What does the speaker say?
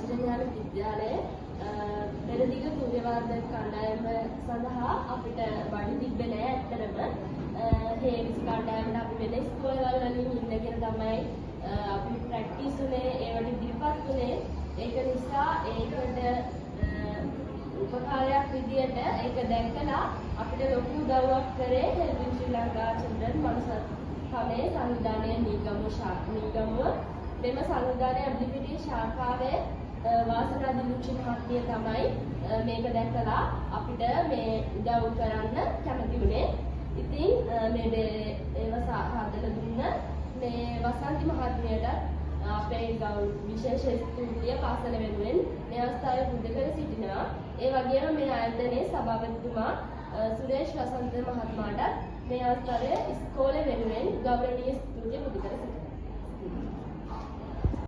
විශ්වවිද්‍යාල විද්‍යාලයේ පෙරදිග සූර්යවර්ධන කණ්ඩායම සඳහා අපිට බඩු තිබ්බේ නෑ ඇත්තටම. හේවිස් කණ්ඩායමට අපි වෙන ඉස්කෝලවල වලින් ඉඳගෙන තමයි අපි ප්‍රැක්ටිස් උනේ ඒවට ඉදිරිපත් උනේ. ඒක නිසා ඒකට උපකාරයක් විදියට ඒක දැකලා අපිට ලොකු උදව්වක් කරේ හෙල්පින් ශ්‍රී ලංකා චිල්ඩ්‍රන් මනුස්සකමේ සංවිධානය නීගමුව. මෙම සංවිධානයේ අභිපිටිය ශාඛාවේ වාසනා දිනුච්චි මහත්මිය තමයි මේක දැකලා අපිට මේ උදව් කරන්න කැමති වුණේ. ඉතින් මේව සාහදලා දුන්න මේ වසන්ති මහත්මියට අපේ විශේෂ ස්තුතිය පාසල වෙනුවෙන් මේ අවස්ථාවේ පුද කර සිටිනවා. ඒ වගේම මේ ආයතනයේ සභාපතිතුමා සුරේෂ් වසන්ත මහත්මයාට මේ අවස්ථාවේ ඉස්කෝලේ වෙනුවෙන් ගෞරවනීය ස්තුතිය පුද කර සිටිනවා.